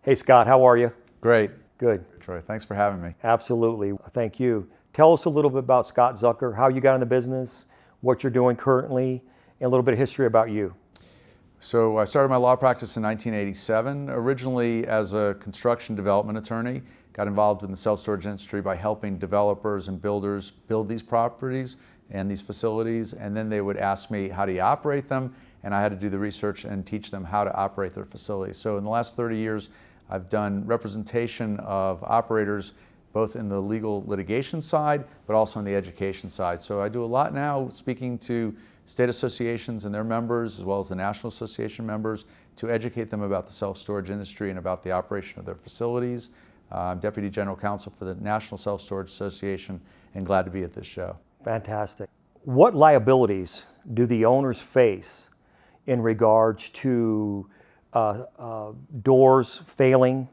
Hey Scott, how are you? Great. Good. Troy, thanks for having me. Absolutely. Thank you. Tell us a little bit about Scott Zucker, how you got in the business, what you're doing currently, and a little bit of history about you. So I started my law practice in 1987, originally as a construction development attorney. Got involved in the self-storage industry by helping developers and builders build these properties and these facilities, and then they would ask me, how do you operate them? And I had to do the research and teach them how to operate their facilities. So in the last 30 years, I've done representation of operators both in the legal litigation side, but also on the education side. So I do a lot now speaking to state associations and their members, as well as the National Association members, to educate them about the self-storage industry and about the operation of their facilities. I'm Deputy General Counsel for the National Self-Storage Association, and glad to be at this show. Fantastic. What liabilities do the owners face in regards to doors failing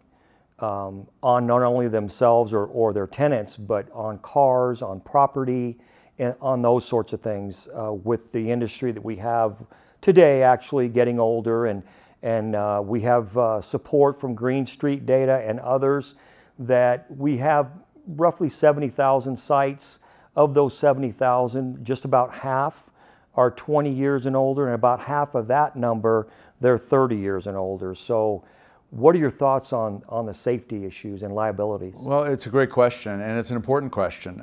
on not only themselves or their tenants, but on cars, on property, and on those sorts of things with the industry that we have today actually getting older, and we have support from Green Street Data and others that we have roughly 70,000 sites. Of those 70,000, just about half are 20 years and older, and about half of that number, they're 30 years and older. So what are your thoughts on the safety issues and liabilities? Well, it's a great question, and it's an important question.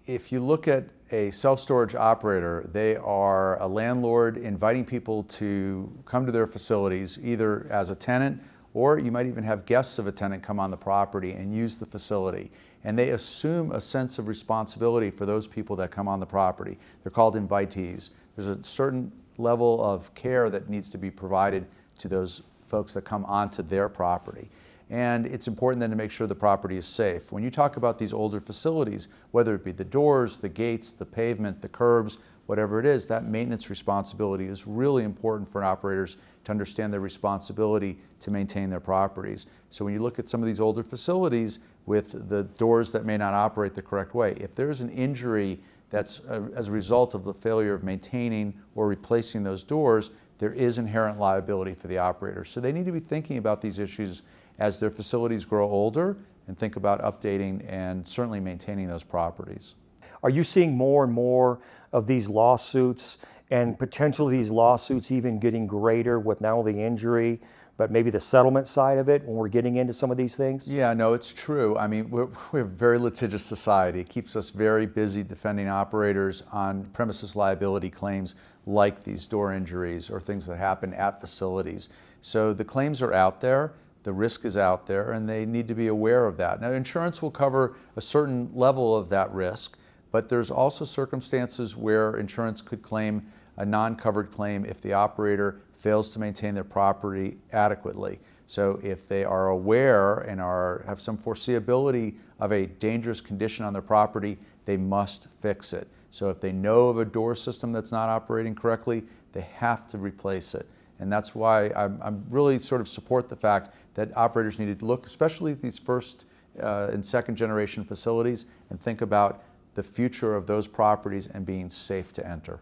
If you look at a self-storage operator, they are a landlord inviting people to come to their facilities, either as a tenant, or you might even have guests of a tenant come on the property and use the facility. And they assume a sense of responsibility for those people that come on the property. They're called invitees. There's a certain level of care that needs to be provided to those folks that come onto their property. And it's important then to make sure the property is safe. When you talk about these older facilities, whether it be the doors, the gates, the pavement, the curbs, whatever it is, that maintenance responsibility is really important for operators to understand their responsibility to maintain their properties. So when you look at some of these older facilities with the doors that may not operate the correct way, if there's an injury that's as a result of the failure of maintaining or replacing those doors, there is inherent liability for the operator. So they need to be thinking about these issues as their facilities grow older and think about updating and certainly maintaining those properties. Are you seeing more and more of these lawsuits, and potentially these lawsuits even getting greater with not only the injury, but maybe the settlement side of it when we're getting into some of these things? Yeah, no, it's true. I mean, we're a very litigious society. It keeps us very busy defending operators on premises liability claims like these door injuries or things that happen at facilities. So the claims are out there, the risk is out there, and they need to be aware of that. Now, insurance will cover a certain level of that risk, but there's also circumstances where insurance could claim a non-covered claim if the operator fails to maintain their property adequately. So if they are aware and have some foreseeability of a dangerous condition on their property, they must fix it. So if they know of a door system that's not operating correctly, they have to replace it. And that's why I'm really sort of support the fact that operators need to look, especially at these first and second generation facilities, and think about the future of those properties and being safe to enter.